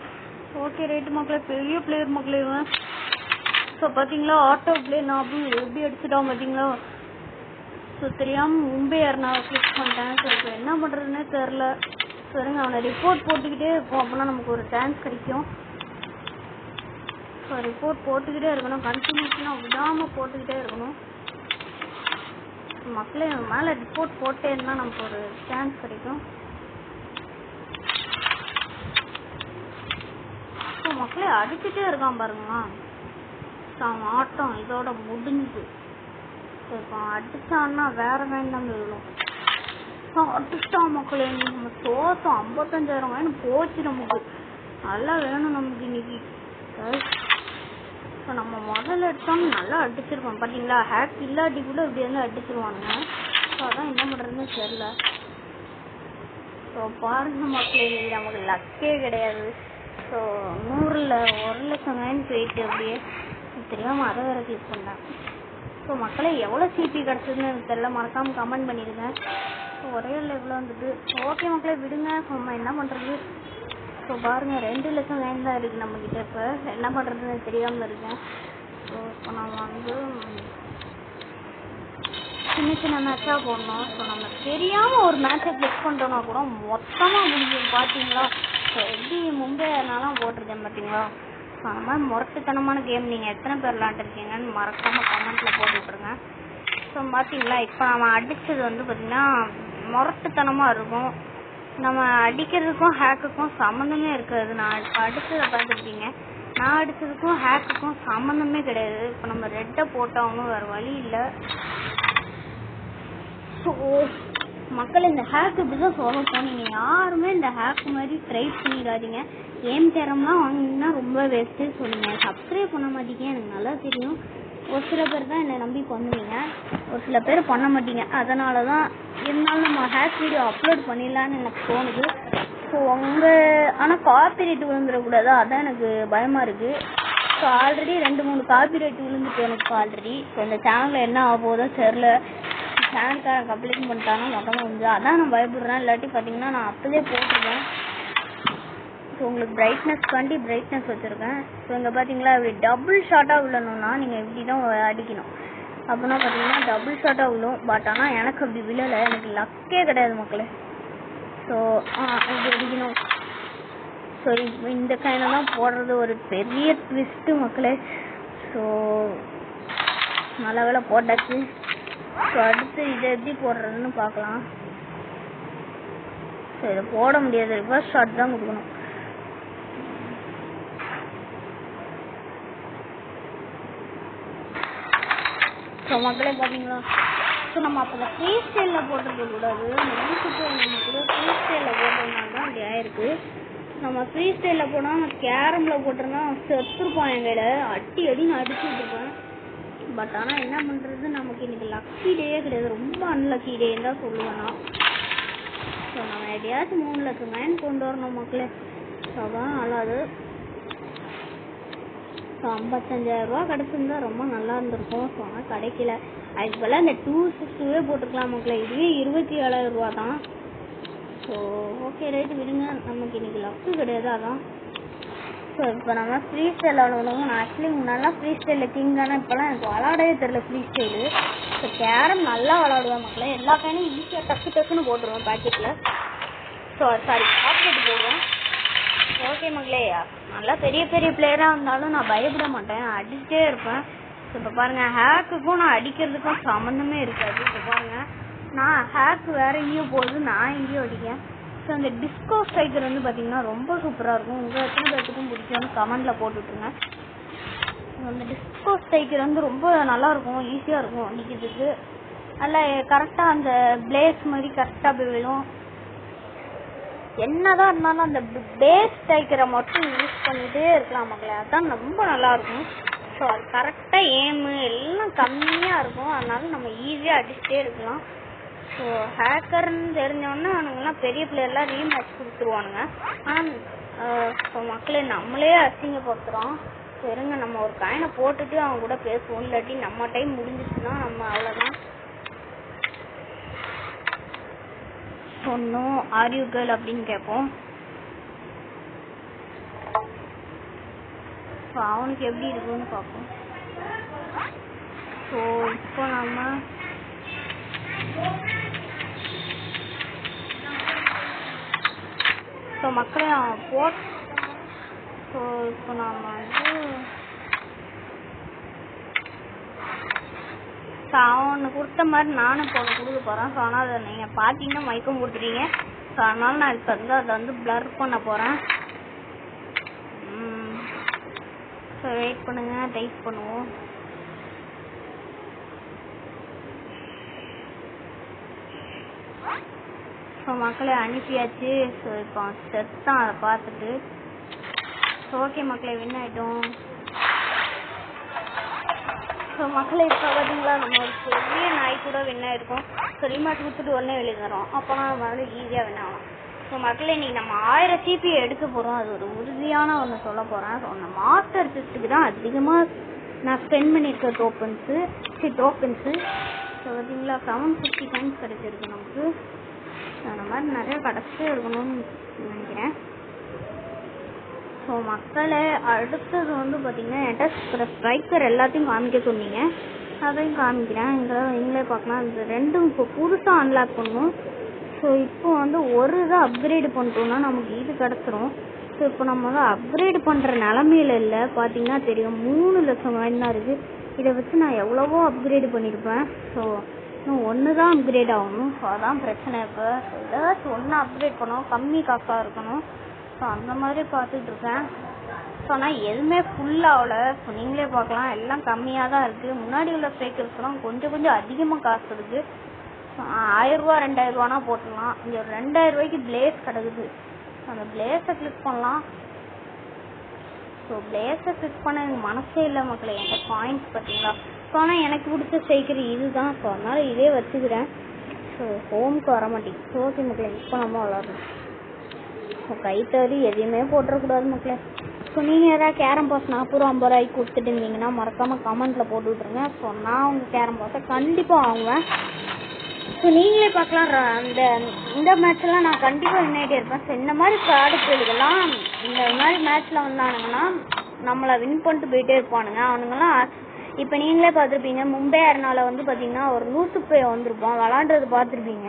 ஓகே ரைட்டு மக்களே, பெரிய பிளேயர் மக்களே இவன். ஸோ பார்த்தீங்களா ஆட்டோ பிளே நான் எப்படி அடிச்சுட்டான் பார்த்தீங்களா. ஸோ தெரியாமல் மும்பை யாருனாவை கிளிக் பண்ணிட்டேன். ஸோ இப்போ என்ன பண்ணுறதுனே தெரில. சரிங்க அவனை ரிப்போர்ட் போட்டுக்கிட்டே இருப்போம், அப்படின்னா நமக்கு ஒரு சான்ஸ் கிடைக்கும். ஸோ ரிப்போர்ட் போட்டுக்கிட்டே இருக்கணும், கண்டினியூஷனாக விடாமல் போட்டுக்கிட்டே இருக்கணும். மக்களே மேலே ரிப்போர்ட் போட்டே இருந்தால் நமக்கு ஒரு சான்ஸ் கிடைக்கும். ஸோ மக்களே அடிச்சுட்டே இருக்கான் பாருங்களா. அவன் ஆட்டம் இதோட முடிஞ்சு. இப்போ அடிச்சான்னா வேற வேண்டாம் விழும். அடிச்சிட்டான் மக்களே, நம்ம தோத்தோம். 55,000 காயின் போச்சு நமக்கு. நல்லா வேணும் நமக்கு இன்னைக்கு. இப்போ நம்ம முதல்ல எடுத்தோம்னு நல்லா அடிச்சிருக்கோம் பார்த்தீங்களா. ஹேக் இல்லாட்டி கூட இப்படி வந்து அடிச்சிருவானுங்க. ஸோ அதான் என்ன பண்ணுறதுன்னு தெரியல. ஸோ பாருங்க மக்களே இன்னைக்கு நமக்கு லக்கே கிடையாது. ஸோ 100ல் 1 லட்சம் காயின் போயிட்டு அப்படியே தெரியாமல் அதை வேறு கிளிக் பண்ணேன். ஸோ மக்களே எவ்வளோ சிபி கிடச்சதுன்னு எனக்கு தெரியல, மறக்காமல் கமெண்ட் பண்ணிடுங்க. ஸோ ஒரே லெவலில் வந்துட்டு ஓகே மக்களே விடுங்க. நம்ம என்ன பண்ணுறது. ஸோ பாருங்கள் 2 லட்சம் காயின் தான் இருக்குது நம்மக்கிட்ட. இப்போ என்ன பண்ணுறதுன்னு தெரியாமல் இருக்கேன். ஸோ இப்போ நம்ம வந்து சின்ன சின்ன மேட்சாக போடணும். ஸோ நம்ம தெரியாமல் ஒரு மேட்சை கிளிக் பண்ணுறோன்னா கூட மொத்தமாக முடியும் பார்த்தீங்களா. ஸோ எப்படி மும்பைனாலாம் போட்டிருக்கேன் பார்த்தீங்களா. ஸோ அந்த மாதிரி முரட்டுத்தனமான கேம் நீங்கள் எத்தனை பேர் விளாண்டுருக்கீங்கன்னு மறக்காமல் கமெண்ட்டில் போட்டு விட்ருங்க. ஸோ பார்த்தீங்களா இப்போ நம்ம அடித்தது வந்து பார்த்திங்கன்னா முரட்டுத்தனமாக இருக்கும். நம்ம அடிக்கிறதுக்கும் ஹேக்குக்கும் சம்மந்தமே இருக்காது. நான் இப்போ அடித்ததை பார்த்துருக்கீங்க, நான் அடித்ததுக்கும் ஹேக்குக்கும் சம்மந்தமே கிடையாது. இப்போ நம்ம ரெட்டை போட்டாலும் வேறு வழி இல்லை. ஸோ மக்கள் இந்த ஹேக் இப்படி தான் சொல்ல போனீங்க. யாருமே இந்த ஹேக் மாதிரி ட்ரை பண்ணிடாதீங்க. கேம் தேரம்லாம் வாங்கினீங்கன்னா ரொம்ப வேஸ்ட்டு. சொல்லுங்க சப்ஸ்கிரைப் பண்ண மாட்டீங்க, எனக்கு நல்லா தெரியும். ஒரு சில பேர் தான் என்னை நம்பி பண்ணுவீங்க, ஒரு சில பேர் பண்ண மாட்டீங்க. அதனால தான் இருந்தாலும் நம்ம ஹேக் வீடியோ அப்லோட் பண்ணிடலான்னு எனக்கு தோணுது. ஸோ ஆனால் காப்பிரைட் விழுந்துடக்கூடாது, அதான் எனக்கு பயமாக இருக்குது. ஸோ ஆல்ரெடி 2-3 காப்பிரைட் விழுந்துட்டு எனக்கு ஆல்ரெடி. ஸோ இந்த சேனலில் என்ன ஆக போதோ தெரில. சேனல்காரன் கம்ப்ளைண்ட் பண்ணிட்டாங்கன்னா மொத்தமாக கொஞ்சம் அதான் நான் பயப்படுறேன். இல்லாட்டி பார்த்தீங்கன்னா நான் அப்போதே போட்டிருக்கேன். ஸோ உங்களுக்கு பிரைட்னஸ்க்காண்டி பிரைட்னஸ் வச்சுருக்கேன். ஸோ இங்கே பார்த்தீங்களா இப்படி டபுள் ஷார்ட்டாக விழணும்னா நீங்கள் இப்படி தான் அடிக்கணும். அப்படின்னா பார்த்தீங்கன்னா டபுள் ஷார்ட்டாக விழும். பட் ஆனால் எனக்கு அப்படி விழலை, எனக்கு லக்கே கிடையாது மக்களே. ஸோ இப்படி அடிக்கணும். ஸோ இந்த கையில தான் போடுறது ஒரு பெரிய ட்விஸ்ட்டு மக்களே. ஸோ நல்ல வேலை போட்டாச்சு. ஸோ அடுத்து இதை எப்படி போடுறதுன்னு பார்க்கலாம். ஸோ இதை போட முடியாது, ரிவர்ஸ் ஷாட் தான் கொடுக்கணும். ஸோ மக்களே பார்த்தீங்களா. ஸோ நம்ம அப்போ ஃப்ரீ ஸ்டைலில் போட்டிருக்க கூடாது, நெக்ஸ்ட்டு நம்ம கூட ஃப்ரீ ஸ்டைலில் போட்டதுனால தான் அப்படி ஆயிருக்கு. நம்ம ஃப்ரீ ஸ்டைலில் போனால் நான் கேரமில் போட்டிருந்தா செத்துருப்பான். என் கையில் அடின்னு அடிச்சு விட்டுருப்பேன். பட் ஆனால் என்ன பண்ணுறது, நமக்கு இன்னைக்கு லக்கி டேயே கிடையாது, ரொம்ப அன்லக்கி டேன்னு தான் சொல்லுவேன் நான். ஸோ நம்ம எப்படியாச்சும் 3 லட்சம் காயின் கொண்டு வரணும் மக்களே. ஸோ அதான் நல்லாது. ஸோ 55,000 கிடச்சிருந்தா ரொம்ப நல்லா இருந்திருக்கும். ஸோ ஆனால் கிடைக்கல. அதுக்கு பதிலாக இந்த 260 போட்டுருக்கலாம் மக்களே. இதுவே 27,000 தான். ஸோ ஓகே ரைட்டு விடுங்க, நமக்கு இன்னைக்கு லக்கு கிடையாது அதான். ஸோ இப்போ நம்ம ஃப்ரீ ஸ்டைல் விளாடுவோம். நான் ஆக்சுவலி முன்னாடிலாம் ஃப்ரீ ஸ்டைலில் கிங், ஆனால் இப்போலாம் எனக்கு விளாடவே தெரில ஃப்ரீ ஸ்டைலு. ஸோ கேரம் நல்லா விளாடுவேன் மக்களே. எல்லா கைனும் ஈஸியாக டக்குன்னு போட்டுருவேன் பேக்கெட்டில். ஸோ சாரி பாக்கெட்டு போடுவேன். ஓகே மக்களே, நல்லா பெரிய பெரிய பிளேயராக இருந்தாலும் நான் பயப்பட மாட்டேன், அடிச்சுட்டே இருப்பேன். ஸோ இப்போ பாருங்கள், ஹேக்குக்கும் நான் அடிக்கிறதுக்கும் சம்மந்தமே இருக்காது. இப்போ பாருங்கள், நான் ஹேக் வேறு எங்கேயோ போகுது, நான் எங்கேயோ அடிக்கேன். ஸோ அந்த டிஸ்கோ ஸ்ட்ரைக்கர் வந்து பார்த்தீங்கன்னா ரொம்ப சூப்பராக இருக்கும். உங்கள் எத்தனை பேர்த்துக்கும் பிடிக்கும்னு கமெண்டில் போட்டுவிட்ருங்க. அந்த டிஸ்கோ ஸ்ட்ரைக்கர் வந்து ரொம்ப நல்லாயிருக்கும், ஈஸியாக இருக்கும் அடிக்கிறதுக்கு. அதில் கரெக்டாக அந்த பிளேஸ் மாதிரி கரெக்டாக போய் விழும். என்னதான் இருந்தாலும் அந்த பேஸ் ஸ்ட்ரைக்கரை மட்டும் யூஸ் பண்ணிகிட்டே இருக்கலாம் மக்களே, அதுதான் ரொம்ப நல்லாயிருக்கும். ஸோ அது கரெக்டாக எய்மு எல்லாம் கம்மியாக இருக்கும், அதனால நம்ம ஈஸியாக அடிச்சுட்டே இருக்கலாம். ஸோ ஹேக்கர்னு தெரிஞ்சோன்னா அவனுங்கெல்லாம் பெரிய பிளேயர்லாம் ரீமேட்ச் கொடுத்துருவானுங்க. ஆனால் இப்போ மக்களே நம்மளே அசிங்கப்படுத்துகிறோம். சரிங்க, நம்ம ஒரு காயினை போட்டுட்டு அவங்க கூட பேசுவோம், இல்லாட்டி நம்ம டைம் முடிஞ்சிச்சுன்னா நம்ம அவ்வளோதான். சொன்னோம் ஆரியூகல் அப்படின்னு கேட்போம். ஸோ அவனுக்கு எப்படி இருக்குன்னு பார்ப்போம். ஸோ இப்போ நம்ம ஸோ மக்களை ஸோ இப்போ நாம் வந்து ஸோ அவனுக்கு கொடுத்த மாதிரி நானும் இப்போ ஒன்று கொடுக்க போகிறேன். ஸோ ஆனால் அதை நீங்கள் பார்த்தீங்கன்னா மயக்கம் கொடுத்துட்டீங்க. ஸோ அதனால நான் இப்போ வந்து அதை வந்து பிளர் பண்ண போகிறேன். ஸோ வெயிட் பண்ணுங்கள், டைப் பண்ணுவோம். ஸோ மக்களை அனுப்பியாச்சு. ஸோ இப்போ செட் தான் அதை பார்த்துட்டு. ஸோ ஓகே மக்களை வின் ஆகிட்டோம். ஸோ மக்களை இப்போ பார்த்தீங்களா, நம்ம ஒரு பெரிய நாய் கூட வின் ஆகிருக்கோம். ஸோ ரிமாட் கொடுத்துட்டு உடனே வெளியிடுறோம், அப்போனா நம்ம வந்து ஈஸியாக வின் ஆகலாம். ஸோ மக்களை இன்றைக்கி நம்ம 1000 சிபி எடுக்க போகிறோம். அது ஒரு உறுதியான ஒன்று சொல்ல போகிறேன். ஸோ அந்த மாஸ்டர் சிஸ்ட்டுக்கு தான் அதிகமாக நான் ஸ்பெண்ட் பண்ணியிருக்க டோக்கன்ஸு. ஸோ பார்த்தீங்களா 750 டைம்ஸ் கிடைச்சிருக்கு நமக்கு. ஸோ அந்த மாதிரி நிறைய கிடச்சிட்டே இருக்கணும்னு நினைக்கிறேன். ஸோ மக்களை அடுத்தது வந்து பார்த்திங்கன்னா என்கிட்ட ஸ்ட்ரைக்கர் எல்லாத்தையும் காமிக்க சொன்னீங்க, அதையும் காமிக்கிறேன். நீங்களே பார்க்கலாம். இந்த ரெண்டும் இப்போ புதுசாக அன்லாக் பண்ணணும். ஸோ இப்போ வந்து ஒரு இதை அப்கிரேடு பண்ணிட்டோம்னா நமக்கு இது கிடச்சிரும். ஸோ இப்போ நம்ம வந்து அப்கிரேடு பண்ணுற நிலமையில இல்லை, பார்த்தீங்கன்னா தெரியும் 3 லட்சம் காயின் தான் இருக்குது. இதை வச்சு நான் எவ்வளவோ அப்கிரேடு பண்ணியிருப்பேன். ஸோ இன்னும் ஒன்று தான் அப்கிரேட் ஆகணும். ஸோ அதான் பிரச்சனை. இப்போ ஏதாச்சும் ஒன்று அப்கிரேட் பண்ணணும், கம்மி காசாக இருக்கணும். ஸோ அந்த மாதிரி பார்த்துட்ருக்கேன். ஸோ ஆனால் எதுவுமே ஃபுல்லாகல. ஸோ நீங்களே பார்க்கலாம், எல்லாம் கம்மியாக தான் இருக்குது. முன்னாடி உள்ள ஸ்ட்ரைக்கர்ஸ்லாம் கொஞ்சம் அதிகமாக காசு இருக்குது. 1000 ரூபா 2000 ரூபானா போட்டுடலாம். இங்கே ஒரு 2000 ரூபாய்க்கு பிளேஸ் கிடக்குது. அந்த பிளேஸை கிளிக் பண்ணலாம். ஸோ பிளேஸை கிளிக் பண்ண எனக்கு மனசே இல்லை மக்களே, என்கிட்ட காயின்ஸ் பார்த்தீங்களா. ஸோ ஆனால் எனக்கு பிடிச்ச ஸ்ட்ரைக்கர் இது தான். ஸோ அதனால் இதே வச்சுக்கிறேன். ஸோ ஹோமுக்கு வர மாட்டேங்குது. ஸோ ஓகே மக்களே, இப்போ நம்ம விளாட்றோம். ஸோ கைத்தறி எதையுமே போட்டுறக்கூடாது மக்களே. ஸோ நீங்கள் ஏதாவது கேரம் பாஸ் 40 ரூபா 50 ரூபாய்க்கு கொடுத்துட்டு இருந்தீங்கன்னா மறக்காமல் கமெண்ட்டில் போட்டு விட்ருங்க. ஸோ நான் உங்கள் கேரம் பாஸை கண்டிப்பாக வாங்குவேன். ஸோ நீங்களே பார்க்கலாம், இந்த மேட்ச்லாம் நான் கண்டிப்பாக வின் ஆகிட்டே இருப்பேன். ஸோ இந்த மாதிரி ப்ராடக்ட்டுகள்லாம் இந்த மாதிரி மேட்ச்சில் வந்தானுங்கன்னா நம்மளை வின் பண்ணிட்டு போயிட்டே இருப்பானுங்க. அவனுங்கெல்லாம் இப்போ நீங்களே பார்த்துருப்பீங்க, மும்பை அர்னால வந்து பார்த்தீங்கன்னா ஒரு லூசுப்பை வந்திருப்பான், விளாண்டுறது பார்த்துருப்பீங்க.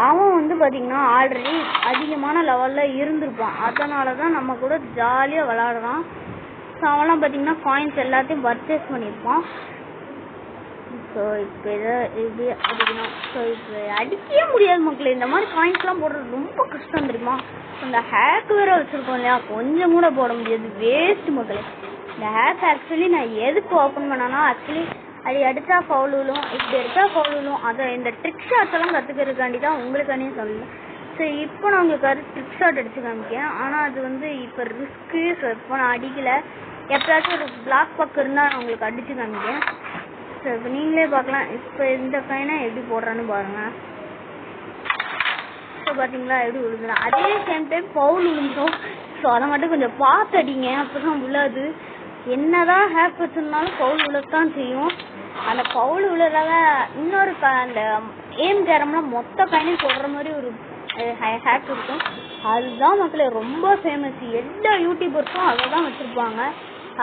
அவன் வந்து பார்த்தீங்கன்னா ஆல்ரெடி அதிகமான லெவலில் இருந்திருப்பான். அதனால தான் நம்ம கூட ஜாலியாக விளாடுறான். ஸோ அவன்லாம் பார்த்தீங்கன்னா காயின்ஸ் எல்லாத்தையும் பர்ச்சேஸ் பண்ணியிருப்பான். ஸோ இப்போ இதை இப்படி அடிக்கணும். ஸோ இப்போ அடிக்கவே முடியாது மக்களே. இந்த மாதிரி காயின்ஸ்லாம் போடுறது ரொம்ப கஷ்டம் தெரியுமா. இந்த ஹேக் வேறு வச்சுருக்கோம் இல்லையா, கொஞ்சம் கூட போட முடியாது, வேஸ்ட்டு மக்களே. இந்த ஹேக் ஆக்சுவலி நான் எதுக்கு ஓப்பன் பண்ணேன்னா, ஆக்சுவலி அது எடுத்தா ஃபவுல் விழும், இப்படி எடுத்தா ஃபவுல் விழும். அதை இந்த ட்ரிக் ஷாட்ஸ் எல்லாம் கற்றுக்கிறதுக்காண்டி தான் உங்களுக்கானே சொல்லலாம். ஸோ இப்போ நான் உங்களுக்கு ட்ரிக் ஷாட் அடிச்சு காமிக்கேன். ஆனால் அது வந்து இப்போ ரிஸ்க்கு. ஸோ இப்போ நான் அடிக்கலை, எப்போயாச்சும் ஒரு பிளாக் பக்கம் இருந்தால் நான் உங்களுக்கு அடிச்சு காமிக்கேன். ஸோ இப்போ நீங்களே பார்க்கலாம். இப்போ இந்த காயினை எப்படி போடுறான்னு பாருங்க. ஸோ பார்த்தீங்களா எப்படி விழுதுனா, அதே சேம் டைம் பவுல் விழுந்தோம். ஸோ அதை மட்டும் கொஞ்சம் பார்த்து அடிங்க, அப்போ தான் விழாது. என்னதான் ஹேக் வச்சிருந்தாலும் பவுல் விழத்தான் செய்யும். அந்த பவுல் விழுறத இன்னொரு அந்த ஏம் கேரம்லாம் மொத்த காயினையும் போடுற மாதிரி ஒரு ஹேக் இருக்கும். அதுதான் மக்களே ரொம்ப ஃபேமஸ். எல்லா யூடியூபர்ஸும் அதை தான் வச்சுருப்பாங்க.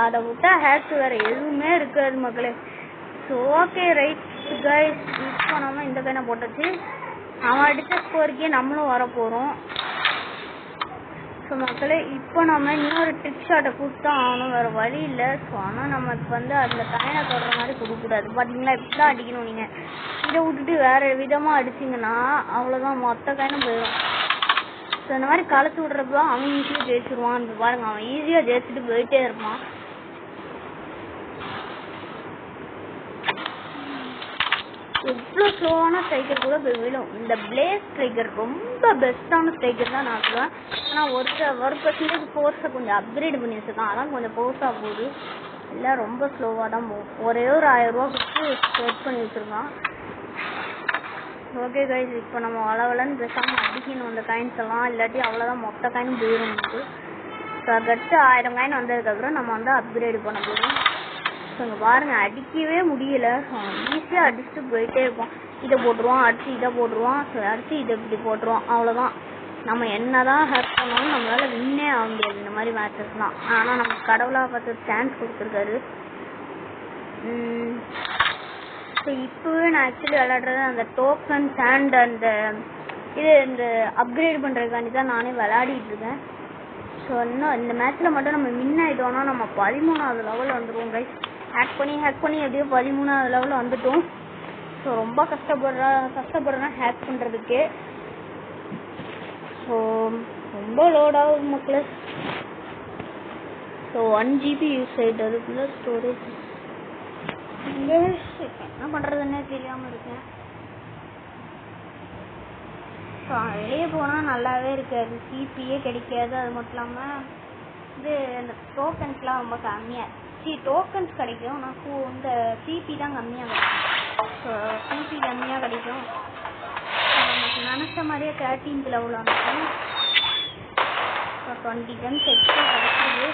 அதை விட்டா ஹேக் வேறு எதுவுமே இருக்காது மக்களே. So okay right guys, use பண்ணாமல் இந்த காயினை போட்டாச்சு. அவன் அடித்த ஸ்கோருக்கே நம்மளும் வர போகிறோம். ஸோ மக்களே இப்போ நம்ம இன்னொரு ட்ரிக் ஷாட்டை கொடுத்தான் ஆகணும், வேறு வழி இல்லை. ஸோ ஆனால் நமக்கு அதில் காயினை தொடர மாதிரி கொடுக்கக்கூடாது. பார்த்தீங்களா இப்படி தான் அடிக்கணும். நீங்கள் இதை விட்டுட்டு வேறு விதமாக அடிச்சிங்கன்னா அவ்வளோதான், மொத்த காயினும் போயிடும். ஸோ இந்த மாதிரி கலத்து விட்றப்ப அவன் ஈஸியாக ஜெயிச்சிருவான். இப்போ பாருங்கள், அவன் ஈஸியாக ஜெயிச்சுட்டு போயிட்டே இருப்பான். எவ்வளோ ஸ்லோவான ஸ்ட்ரைக்கர் கூட போய் விழும். இந்த பிளேஸ் ஸ்ட்ரைக்கர் ரொம்ப பெஸ்ட்டான ஸ்ட்ரைக்கர் தான் நான் சொல்லுவேன். ஆனால் ஒரு பர்சன்டேஜ் ஃபோர்ஸை கொஞ்சம் அப்கிரேட் பண்ணி வச்சுருக்கான். அதான் கொஞ்சம் ஃபோர்ஸாக போகுது. இல்லை ரொம்ப ஸ்லோவாக தான் போகும். ஒரே ஒரு 1000 ரூபா கொடுத்து செட் பண்ணி வச்சுருக்கான். ஓகே கைஸ், இப்போ நம்ம வளவலன்னு பேசாமல் அடிக்கணும் அந்த காயின்ஸ் எல்லாம், இல்லாட்டி அவ்வளோதான் மொத்த காயினும் போயிடும் நமக்கு. ஸோ கட்டு 1000 காயின் வந்ததுக்கப்புறம் நம்ம அப்கிரேட் பண்ண போகிறோம். ஸோ இங்கே பாருங்கள், அடிக்கவே முடியல. ஈஸியாக அடிச்சுட்டு போயிட்டே இருப்போம். இதை போட்டுருவோம், அடுத்து இதை போட்டுருவோம், ஸோ அடுத்து இதை இப்படி போட்டுருவோம். அவ்வளோதான். நம்ம என்ன தான் ஹேக் பண்ணாலும் நம்மளால் வின்னே ஆக முடியாது இந்த மாதிரி மேட்சஸ்லாம். ஆனால் நம்ம கடவுளாக பார்த்து சான்ஸ் கொடுத்துருக்காரு. ஸோ இப்போவே நான் ஆக்சுவலி விளையாடுறது அந்த டோக்கன்ஸ் அண்ட் அந்த இந்த அப்கிரேட் பண்ணுறதுக்காண்டி தான் நானே விளையாடிட்டு இருக்கேன். ஸோ இன்னும் இந்த மேட்ச்சில் மட்டும் நம்ம வின் ஆகிட்டோம்னா நம்ம 13வது லெவல் வந்துடுவோம் கைஸ். ஹேக் பண்ணி எப்படியோ 13வது லெவலில் வந்துட்டோம். ஸோ ரொம்ப கஷ்டப்படுறேன் ஹேக் பண்ணுறதுக்கே. ஸோ ரொம்ப லோட் ஆகும் மக்களே. ஸோ 1 GB யூஸ் ஆகிட்டு, அதுக்குள்ள ஸ்டோரேஜ் என்ன பண்ணுறதுன்னே தெரியாமல் இருக்கேன். ஸோ வெளியே போனால் நல்லாவே இருக்காது, சிபியே கிடைக்காது. அது மட்டும் இல்லாமல் இந்த டோக்கன்ஸ்லாம் ரொம்ப கம்மியாக டோக்கன்ஸ் கிடைக்கும். ஆனால் இந்த சிபி தான் கம்மியாக கிடைக்கும். ஸோ சிபி கம்மியாக கிடைக்கும். நமக்கு நினச்ச மாதிரியே 13th லெவலில் வந்துடும். ஸோ 20 gems எக்ஸ்ட்ரா கிடைச்சிது.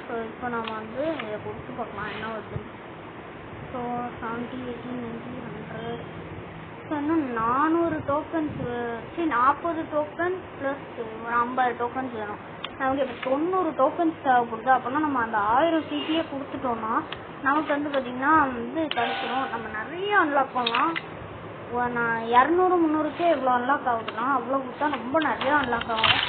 ஸோ இப்போ நம்ம இதை கொடுத்து பார்க்கலாம் என்ன வருது. ஸோ 70, 80, 90, 100. ஸோ இன்னும் 400 டோக்கன்ஸ் 40 டோக்கன்ஸ் ப்ளஸ் ஒரு 50 டோக்கன்ஸ் வேணும். நமக்கு இப்போ 90 டோக்கன்ஸ் தேவைப்படுது. அப்படின்னா நம்ம அந்த 1000 சிபியே கொடுத்துட்டோம்னா நமக்கு பார்த்திங்கன்னா கிடைச்சிடும். நம்ம நிறைய அன்லாக் பண்ணலாம். நான் 200, 300க்கே இவ்வளோ அன்லாக் ஆகுதுன்னா அவ்வளோ கொடுத்தா ரொம்ப நிறையா அன்லாக் ஆகும்.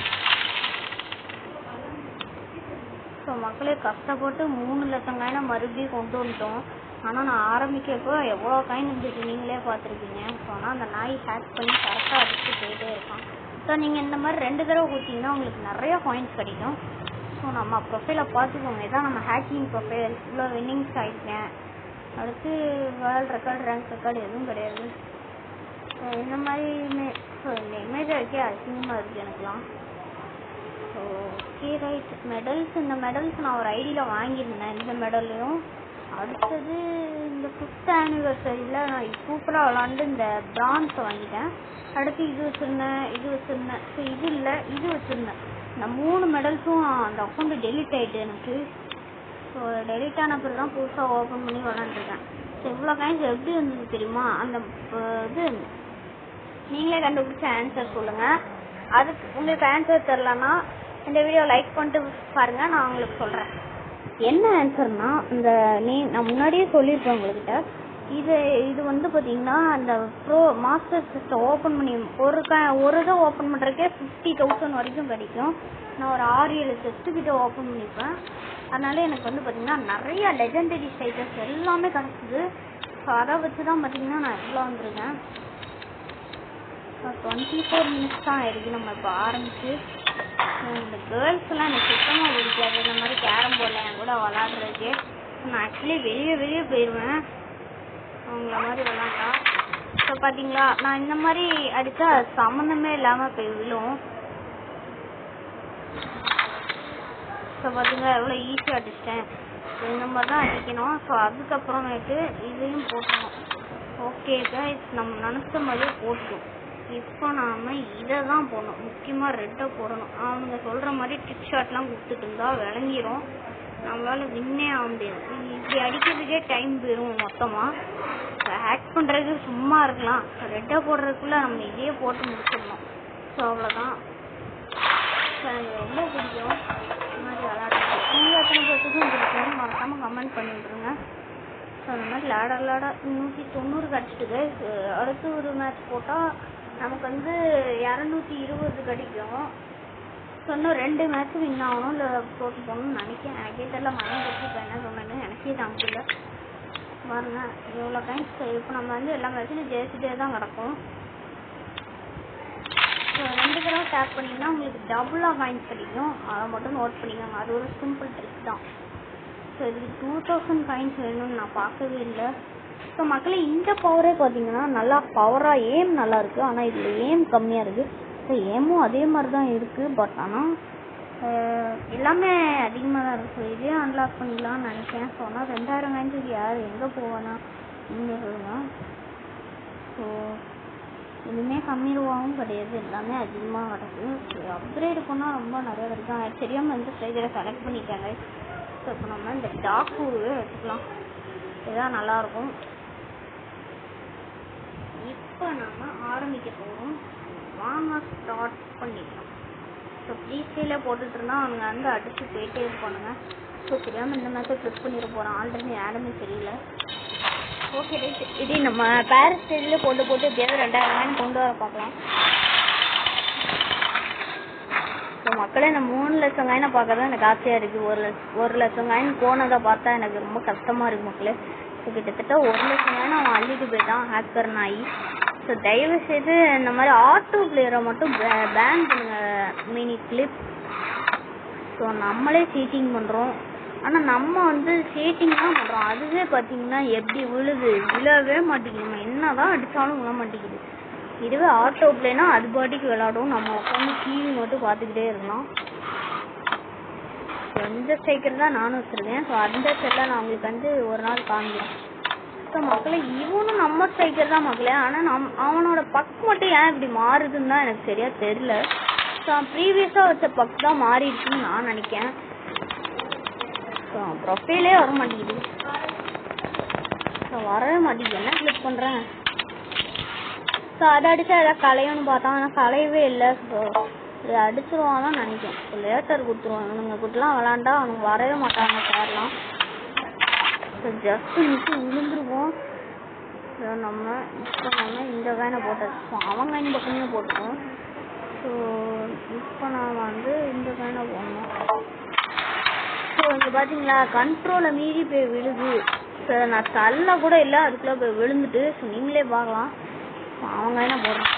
ஸோ மக்களே கஷ்டப்பட்டு 3 லட்சம் காயினை மறுபடியும் கொண்டு வந்துட்டோம். ஆனால் நான் ஆரம்பிக்கிறப்போ எவ்வளோ காயின் இருந்துச்சு நீங்களே பார்த்துருக்கீங்க. ஸோ ஆனால் அந்த நாய் ஹேக் பண்ணி கரெக்டாக அடிச்சு போயிட்டே இருக்கான். ஸோ நீங்கள் இந்த மாதிரி 2 தடவை கொடுத்தீங்கன்னா உங்களுக்கு நிறையா காயின்ஸ் கிடைக்கும். ஸோ நம்ம ப்ரொஃபைலை பார்த்துக்கோங்க. இதான் நம்ம ஹேக்கிங் ப்ரொஃபைல். இவ்வளோ வின்னிங்ஸ் ஆகிருக்கேன். அடுத்து வேர்ல்ட் ரெக்கார்டு, ரேங்க் ரெக்கார்டு எதுவும் கிடையாது. ஸோ இந்த மாதிரி ஸோ இந்த இமேஜை வைக்க அசிங்கமாக இருக்குது எனக்குலாம். So okay right. இந்த மெடல்ஸ் நான் ஒரு ஐடியில் வாங்கியிருந்தேன். இந்த மெடல்லையும் அடுத்தது இந்த 5th anniversary நான் சூப்பராக விளாண்டு இந்த பிரான்ஸை வாங்கிட்டேன். அடுத்து இது வச்சுருந்தேன். ஸோ இது இல்லை, இது வச்சுருந்தேன். இந்த 3 மெடல்ஸும் அந்த அக்கௌண்ட்டு டெலிட் ஆகிட்டு எனக்கு. ஸோ டெலிட் ஆன பிறகு தான் புதுசாக ஓப்பன் பண்ணி விளாண்டுருக்கேன். ஸோ இவ்வளோ காயின்ஸ் எப்படி இருந்தது தெரியுமா? அந்த நீங்களே கண்டுபிடிச்ச ஆன்சர் சொல்லுங்கள். அதுக்கு உங்களுக்கு ஆன்சர் தெரிலன்னா இந்த வீடியோ லைக் பண்ணிட்டு பாருங்கள், நான் உங்களுக்கு சொல்கிறேன். என்ன ஆன்சர்னா நான் முன்னாடியே சொல்லியிருக்கேன் உங்கள்கிட்ட. இது பார்த்தீங்கன்னா அந்த மாஸ்டர் சிஸ்டம் ஓப்பன் பண்ணி ஒரு இதை ஓப்பன் பண்ணுறதுக்கே 50,000 வரைக்கும் கிடைக்கும். நான் ஒரு 6-7 செஸ்ட்டுக்கிட்ட ஓப்பன் பண்ணிப்பேன். அதனால எனக்கு பார்த்தீங்கன்னா நிறைய லெஜெண்டரி ஸ்டைட்டஸ் எல்லாமே கிடச்சிது. ஸோ அதை வச்சு தான் பார்த்தீங்கன்னா நான் எவ்வளோ வந்திருக்கேன். 24 minutes தான் ஆயிருக்கு நம்ம இப்போ ஆரம்பிச்சு. இந்த கேர்ள்ஸ்லாம் எனக்கு சுத்தமாக பிடிக்காது. இந்த மாதிரி கேரம் போர்டில் என் கூட விளாட்றதுக்கு. நான் ஆக்சுவலி வெளியே போயிடுவேன் அவங்கள மாதிரி விளாண்டா. ஸோ பார்த்தீங்களா நான் இந்த மாதிரி அடித்தா சம்மந்தமே இல்லாமல் போய் விழும். ஸோ பார்த்தீங்களா எவ்வளோ ஈஸியாக அடிச்சிட்டேன். இந்த மாதிரி தான் அடிக்கணும். ஸோ அதுக்கப்புறமேட்டு இதையும் போட்டணும். ஓகே கைஸ், நம்ம நினச்ச மாதிரியே போட்டோம். இப்போ நாம் இதை தான் போடணும், முக்கியமாக ரெட்டை போடணும். அவங்க சொல்கிற மாதிரி டிக் ஷாட்லாம் கொடுத்துட்டு இருந்தால் விளங்கிடும், நம்மளால் வின்னே ஆக முடியாது. இப்படி அடிக்கிறதுக்கே டைம் போயிடும் மொத்தமாக. ஹேக் பண்ணுறது சும்மா இருக்கலாம், ரெட்டை போடுறதுக்குள்ளே நம்ம இதையே போட்டு முடிச்சிடணும். ஸோ அவ்வளோதான். எனக்கு ரொம்ப பிடிக்கும் இந்த மாதிரி விளையாடுறது. நீங்கள் எத்தனை பேர்த்துக்கும் பிடிக்கும் மறக்காமல் கமெண்ட் பண்ணி விட்ருங்க. ஸோ அந்த மாதிரி விளையாட 190 கிடச்சிட்டு அடுத்து ஒரு மேட்ச் போட்டால் நமக்கு வந்து 220 கிடைக்கும். ஸோ இன்னும் 2 மேட்ச்சு வின் ஆகணும், இல்லை தோற்று போகணும்னு நினைக்கிறேன். எனக்கே தெரியல, மனம் பற்றி இப்போ என்ன சொன்னேன்னு எனக்கே தாங்கல. பாருங்க இவ்வளோ டைம்ஸ். இப்போ நம்ம வந்து எல்லா மேட்சும் ஜெயிச்சுட்டே தான் கிடக்கும். ஸோ 2 தடவை டேப் பண்ணிங்கன்னா உங்களுக்கு டபுளாக காயின்ஸ் கிடைக்கும், அதை மட்டும் நோட் பண்ணிக்கோங்க. அது ஒரு சிம்பிள் ட்ரிக் தான். ஸோ இதுக்கு 2000 காயின்ஸ் வேணும்னு நான் பார்க்கவே இல்லை. ஸோ மக்களே, இந்த பவரே பார்த்தீங்கன்னா நல்லா பவராக ஏம் நல்லா இருக்குது, ஆனால் இதில் ஏம் கம்மியாக இருக்குது. ஸோ ஏமும் அதே மாதிரி தான் இருக்குது, பட் ஆனால் எல்லாமே அதிகமாக தான் இருக்குது. ஸோ இதே அன்லாக் பண்ணிக்கலாம்னு நினைக்கிறேன். ஸோ ஆனால் 2000 காயின்ஸுக்கு யார் எங்கே போவானா நீங்கள் சொல்லுங்க. ஸோ எதுவுமே கம்மி ரூபாவும் கிடையாது, எல்லாமே அதிகமாக கிடக்கு. ஸோ அப்கிரேடு பண்ணால் ரொம்ப நிறையா கிடைக்கும். தெரியாமல் இந்த ஸ்டேஜில் செலக்ட் பண்ணிட்டாங்க. ஸோ இப்போ நம்ம இந்த டாக்குவே எடுத்துக்கலாம், இதுதான் நல்லாயிருக்கும். இப்போ நம்ம ஆரம்பிக்க போகிறோம், வாங்க ஸ்டார்ட் பண்ணிக்கலாம். ஸோ ப்ரீஸ்டேலே போட்டுட்டு இருந்தால் அவங்க வந்து அடித்து போயிட்டே இருப்பானுங்க. ஸோ தெரியாமல் இந்த மேட்சை ட்ரிப் பண்ணிட போகிறோம். ஆல்ரெடி யாருமே தெரியல. ஓகே ரைட், இது நம்ம பேரஸ் ஸ்டேஜில் போட்டு எப்படியாவது 2000 காயின் கொண்டு வர பார்க்கலாம். ஸோ மக்களே, நான் 3 லட்சம் காயினை பார்க்கறது எனக்கு ஆசையாக இருக்குது. 1 லட்சம் காயின் போனதை பார்த்தா எனக்கு ரொம்ப கஷ்டமாக இருக்குது மக்களே. ஸோ கிட்டத்தட்ட 1 லட்சம் காயின் அவன் அள்ளிட்டு போயிட்டான் ஹேக்கர் நாயி. ஸோ தயவு செய்து இந்த மாதிரி ஆட்டோ பிளேயரை மட்டும் பேன் பண்ணுங்க, மினி கிளிப். ஸோ நம்மளே சீட்டிங் பண்ணுறோம், ஆனால் நம்ம வந்து சீட்டிங் தான் பண்ணுறோம். அதுவே பார்த்தீங்கன்னா எப்படி விழவே மாட்டேங்குது, நம்ம என்ன தான் அடித்தாலும் விழ மாட்டேங்குது. இதுவே ஆட்டோ பிளேனா அது பாட்டிக்கு விளையாடும், நம்ம உட்காந்து டிவி மட்டும் பார்த்துக்கிட்டே இருக்கலாம். ஸோ இந்த ஸ்ட்ரைக்கர் தான் நானும் வச்சுருக்கேன். ஸோ அந்த ஸ்ட்ரைக்கர் நான் உங்களுக்கு வந்து ஒரு நாள் காமிக்கிறேன். ஸோ மக்களே, இவனும் நம்ம ஸ்ட்ரைக்கர் தான் மக்களே, ஆனால் அவனோட பக் மட்டும் ஏன் இப்படி மாறுதுன்னு தான் எனக்கு சரியாக தெரில. ஸோ ப்ரீவியஸாக வச்ச பக் தான் மாறிடுச்சுன்னு நான் நினைக்கிறேன். ஸோ ப்ரொஃபைலே வர மாட்டேங்குது. ஸோ வரவே மாட்டேங்குது, என்ன கிளிக் பண்ணுறேன். ஸோ அதை அடித்தா எதாவது கலையும்னு பார்த்தா, ஆனால் கலையவே இல்லை. ஸோ இதை அடிச்சிருவான்னு நினைக்கிறேன். ஸோ லேட்டர் கொடுத்துருவாங்க, இவனுங்க கூட்டலாம் விளாண்டா அவனுக்கு வரவே மாட்டாங்க சேரலாம். ஸோ ஜஸ்ட்டு மிச்சு விழுந்துருவோம். ஸோ நம்ம இந்த காயினை போட்டது, ஸோ அவன் காயின் பக்கமே போட்டுக்கோம். ஸோ இப்போ நான் வந்து இந்த காயினை போடணும். ஸோ இங்கே பார்த்தீங்களா, கண்ட்ரோலை மீறி போய் விழுது. ஸோ நான் தள்ள கூட இல்லை, அதுக்குள்ளே போய் விழுந்துட்டு. ஸோ நீங்களே பார்க்கலாம், அவன் காயினை போடுறான்.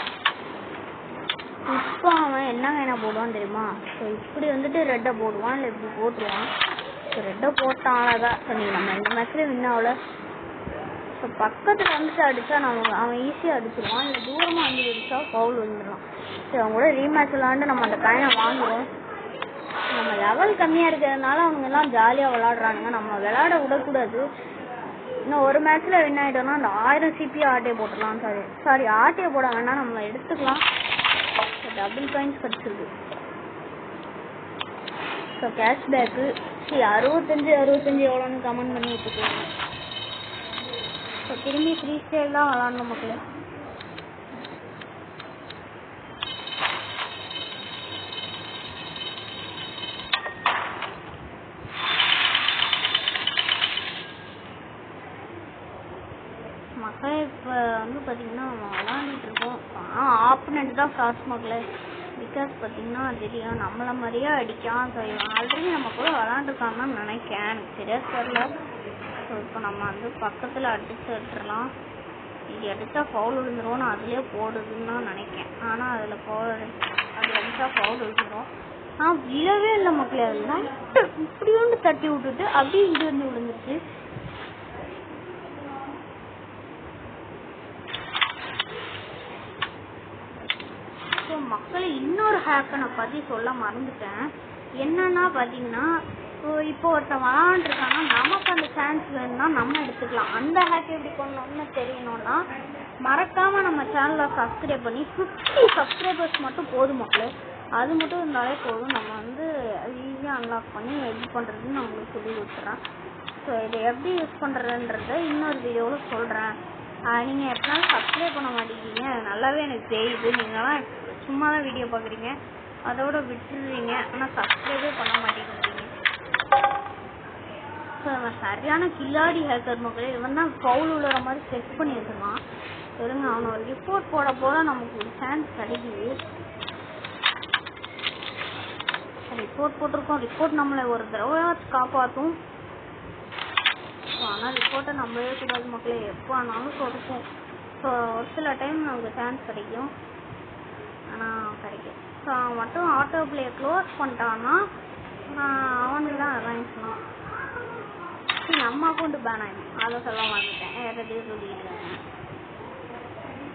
இப்போ அவன் என்ன காயினை போடுவான்னு தெரியுமா? ஸோ இப்படி வந்துட்டு ரெட்டை போடுவான், இல்லை இப்படி போட்டுருவான். ஸோ ரெட்டை போட்டான் அழகா. ஸோ நீங்கள் நம்ம இந்த மேட்ச்லேயே வின் ஆகல. ஸோ பக்கத்தில் வந்துட்டு அடித்தா அவன் ஈஸியாக அடிச்சிருவான், இல்லை தூரமாக வந்து அடித்தா ஃபவுல் வந்துடலாம். ஸோ அவங்க கூட ரீமேட்ச் விளாண்டு நம்ம அந்த காயினை வாங்குவோம். நம்ம லெவல் கம்மியாக இருக்கிறதுனால அவங்க எல்லாம் ஜாலியாக விளாடுறானுங்க, நம்ம விளாட விடக்கூடாது. இன்னும் ஒரு மேட்ச்சில் வின் ஆகிட்டோம்னா அந்த 1000 சிபி ஆட்டையை போட்டுடலாம். சாரி ஆட்டையை போட வேண்டாம், நம்ம எடுத்துக்கலாம். டபுள் காயின்ஸ் கிடச்சிருக்கு. ஸோ கேஷ்பேக்கு 65 எவ்வளோன்னு கமெண்ட் பண்ணி வச்சுக்கலாம். ஸோ திரும்பி ஃப்ரீ ஸ்டைல் தான் விளாடணும் மக்களே. மக்களே இப்போ வந்து பார்த்தீங்கன்னா நம்ம விளாண்டுட்டு இருக்கோம். ஆப்போனண்ட் தான் ஃபாஸ்ட் மக்களே. பிகாஸ் பார்த்தீங்கன்னா தெரியும் நம்மளை மாதிரியே அடிக்கான். ஸோ இவன் ஆல்ரெடி நம்ம கூட விளாண்டுருக்கான்னு நினைக்கிறேன், எனக்கு சரியாக தெரியல. ஸோ இப்போ நம்ம வந்து பக்கத்தில் அடித்து எடுத்துடலாம். இது அடித்தா ஃபவுல் விழுந்துடும், நான் அதுலேயே போடுதுன்னு தான் நினைக்கிறேன். ஆனால் அதில் அது அடித்தா ஃபவுல் விழுந்துடும். விழவே இல்லை மக்களே, அதெல்லாம் இப்படி வந்து தட்டி விட்டுட்டு அப்படியே இங்கே வந்து விழுந்துச்சு. ஸோ மக்கள் இன்னொரு ஹேக்கை நான் பற்றி சொல்ல மறந்துட்டேன். என்னன்னா பார்த்தீங்கன்னா இப்போ ஒருத்தன் விளாண்டுருக்கானா நமக்கு அந்த சான்ஸ் வேணும்னா நம்ம எடுத்துக்கலாம். அந்த ஹேக் எப்படி பண்ணணும்னு தெரியணும்னா மறக்காமல் நம்ம சேனலை சப்ஸ்கிரைப் பண்ணி 50 சப்ஸ்கிரைபர்ஸ் மட்டும் போதும் மக்களே. அது மட்டும் இருந்தாலே போதும். நம்ம வந்து ஈஸியாக அன்லாக் பண்ணி எப்படி பண்ணுறதுன்னு நான் உங்களுக்கு சொல்லி கொடுத்துட்றேன். ஸோ இதை எப்படி யூஸ் பண்ணுறதுன்றத இன்னொரு வீடியோவில் சொல்கிறேன். நீங்கள் எப்படினாலும் சப்ஸ்கிரைப் பண்ண மாட்டேங்கிறீங்க, நல்லாவே எனக்கு தெரியுது. நீங்களாம் சும்மா தான் வீடியோ பார்க்குறீங்க, அதோட விட்டுருவீங்க, ஆனால் சப்ஸ்கிரைபே பண்ண மாட்டேங்கிறீங்க. ஸோ அவன் சரியான கில்லாடி ஹேக்கர் மக்களே. இவன் தான் ஃபவுல் உள்ள மாதிரி செட் பண்ணி வச்சுருக்கான். சரிங்க, அவனை ஒரு ரிப்போர்ட் போட நமக்கு ஒரு சான்ஸ் கிடைக்குது. ரிப்போர்ட் போட்டிருக்கோம், ரிப்போர்ட் நம்மளை ஒரு தடவை காப்பாற்றும். ஆனால் ரிப்போர்ட்டை நம்பவே கூடாது மக்களே, எப்போ ஆனாலும் சொடுக்கும். ஸோ ஒரு சில டைம் நமக்கு சான்ஸ் கிடைக்கும், ஆனால் கிடைக்கும். ஸோ அவன் மட்டும் ஆட்டோ பிளே க்ளோஸ் பண்ணிட்டான்னா அவனுக்கு தான் அலைன்ஸ்லாம் நம்ம அக்கௌண்ட்டு பேன் ஆகிடும். அதை சொல்ல மாட்டேன், யார்கிட்டையும் சொல்லிடுறாங்க.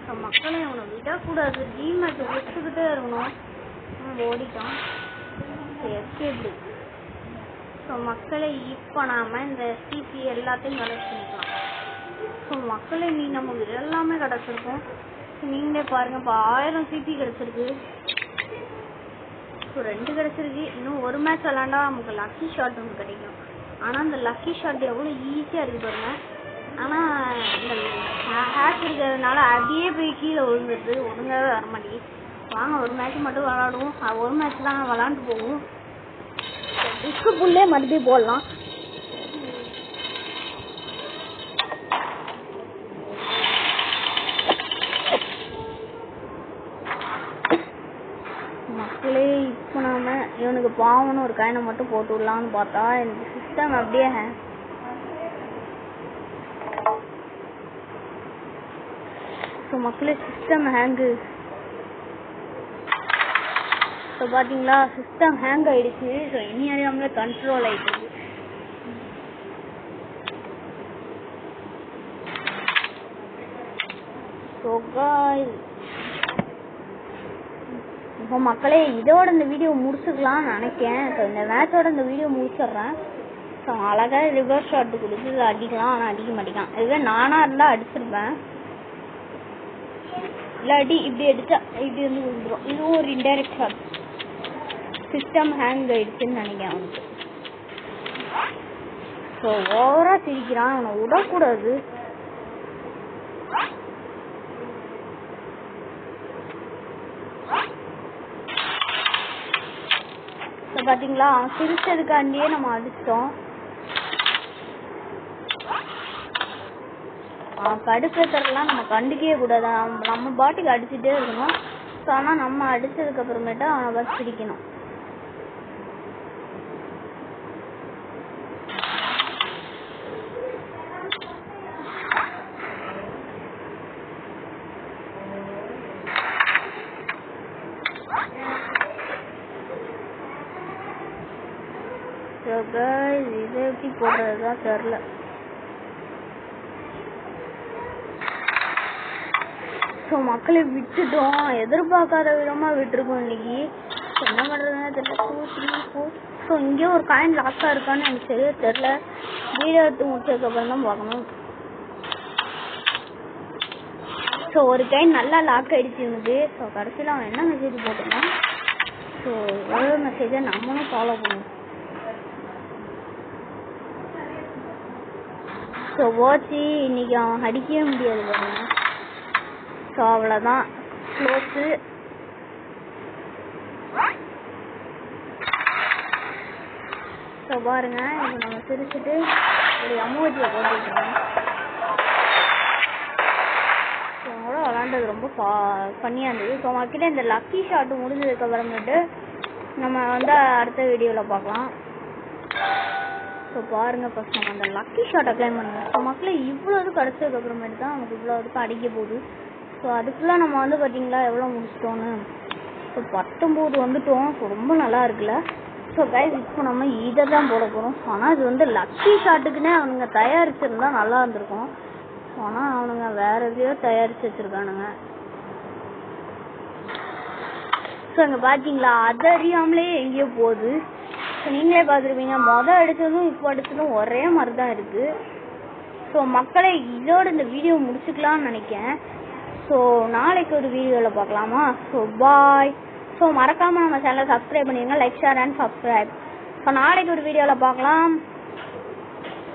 ஸோ மக்களே அவனை விடக்கூடாது, டீமேட் வச்சுக்கிட்டே இருக்கணும். ஓடிட்டான் எஸ்கேப்டு. ஸோ மக்களை இப்போ நாம் இந்த சிசி எல்லாத்தையும் கலெக்ட் பண்ணிக்கலாம். ஸோ மக்களை நீ நமக்கு எல்லாமே கிடச்சிருக்கும். நீங்களே பாருங்கள், இப்போ 1000 சிபி கிடச்சிருக்கு. ஸோ 2 கிடச்சிருக்கு. இன்னும் ஒரு மேட்ச் விளாண்டா நமக்கு லக்கி ஷாட் ஒன்று கிடைக்கும். ஆனால் அந்த லக்கி ஷாட் எவ்வளோ ஈஸியாக இருக்குது பாருங்க. ஆனால் இந்த ஹேக் இருக்கிறதுனால அப்படியே போய் கீழே விழுந்துருது, ஒழுங்காகவே வர மாட்டேங்குது. வாங்க ஒரு மேட்ச் மட்டும் விளாடுவோம். ஒரு மேட்ச் தான் விளாண்டு போவோம். டிஸ்கு புல்லே மறுபடியும் போடலாம். மக்களே இப்போ நாம இவனுக்கு பாவம்னு ஒரு காயினை மட்டும் போட்டு விடலான்னு பார்த்தா இந்த சிஸ்டம் அப்படியே ஸோ மக்களே சிஸ்டம் ஹேங்கு. ஸோ பார்த்தீங்களா, சிஸ்டம் ஹேங் ஆகிடுச்சு. ஸோ இனி அறியாமலே கண்ட்ரோல் ஆகிடுச்சு. ஸோ இப்போ மக்களே இதோட இந்த வீடியோ முடிச்சுக்கலாம்னு நினைக்கிறேன். ஸோ இந்த மேட்சோட இந்த வீடியோ முடிச்சிடுறேன். ஸோ அழகாக ரிவர்ஸ் ஷாட் கொடுத்து அடிக்கலாம், ஆனால் அடிக்க மாட்டேங்கான். இதுவே நானாக இருந்தால் அடிச்சிருப்பேன். இல்லாட்டி இப்படி அடித்தா இப்படி வந்து விழுந்துடும். இதுவும் ஒரு இன்டைரக்ட் ஷாட். சிஸ்டம் ஹேங் ஆயிடுச்சுன்னு நினைக்கிறேன் அவனுக்கு. ஸோ ஓவராக சிரிக்கிறான், அவனை விடக்கூடாது. ஸோ பார்த்தீங்களா, அவன் சிரிச்சதுக்காண்டியே நம்ம அடிச்சிட்டோம். அவன் கடுப்பேற்றலாம் நம்ம கண்டுக்கவே கூடாது. நம்ம பாட்டுக்கு அடிச்சுட்டே இருக்கணும். ஸோ ஆனால் நம்ம அடிச்சதுக்கு அப்புறமேட்டா அவனை பார்த்து சிரிக்கணும். இது எப்படி போடுறதுதான் தெரில. ஸோ மக்களை விட்டுட்டோம், எதிர்பார்க்காத விதமாக விட்டுருக்கோம் இன்னைக்கு. என்ன பண்ணுறதுன்னு தெரியல. 2 3 4. ஸோ இங்கேயும் ஒரு காயின் லாக்காக இருக்கான்னு எனக்கு சரியா தெரில. வீடியோ எடுத்து முடிச்சதுக்கப்புறம் தான் பார்க்கணும். ஸோ ஒரு காயின் நல்லா லாக் ஆகிடுச்சு எனக்கு. ஸோ கடைசியில் அவன் என்ன மெசேஜ் போட்டிருக்கான். ஸோ எவ்வளோ மெசேஜை நம்மளும் ஃபாலோ பண்ணுவோம். ஸோ வாட்சி இன்னைக்கு அவன் அடிக்கவே முடியாது பாருங்க. ஸோ அவ்வளோதான், க்ளோஸு. ஸோ பாருங்க, இப்போ நம்ம சிரிச்சுட்டு ஒரு அமோஜியை போட்டுருக்கோம். ஸோ கூட விளாண்டது ரொம்ப ஃபன்னியாக இருந்தது. ஸோ மக்களே இந்த லக்கி ஷாட்டு முடிஞ்சதுக்கு அப்புறமேட்டு நம்ம வந்து அடுத்த வீடியோவில் பார்க்கலாம். ஸோ பாருங்கள், ஃபஸ்ட் நம்ம அந்த லக்கி ஷாட்டை கிளைம் பண்ணுங்க. ஸோ மக்களே இவ்வளோ இது கிடச்சதுக்கு அப்புறமேட்டு தான் நமக்கு இவ்வளோ இதுக்கு அடிக்க போகுது. ஸோ அதுக்குள்ளே நம்ம வந்து பார்த்தீங்களா எவ்வளோ முடிச்சிட்டோன்னு. ஸோ 19 வந்துட்டோம். ஸோ ரொம்ப நல்லா இருக்குல்ல. ஸோ கைஸ் இப்போ நம்ம இதை தான் போட போகிறோம். ஆனால் இது வந்து லக்கி ஷாட்டுக்குன்னே அவனுங்க தயாரிச்சிருந்தா நல்லா இருந்திருக்கும். ஆனால் அவனுங்க வேற எதையோ தயாரித்து வச்சுருக்கானுங்க. ஸோ அங்கே பார்த்தீங்களா, அது அறியாமலே எங்கேயோ போகுது. ஸோ நீங்களே பார்த்துருப்பீங்க, மொதல் எடுத்ததும் இப்போ எடுத்ததும் ஒரே மாதிரி தான் இருக்குது. ஸோ மக்களை இதோட இந்த வீடியோ முடிச்சுக்கலாம்னு நினைக்கிறேன். ஸோ நாளைக்கு ஒரு வீடியோவில் பார்க்கலாமா? So bye. ஸோ மறக்காமல் நம்ம சேனலை சப்ஸ்கிரைப் பண்ணிடுங்க, like share and subscribe. So நாளைக்கு ஒரு வீடியோவில் பார்க்கலாம்.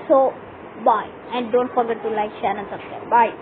So bye and don't forget to like share and subscribe. Bye.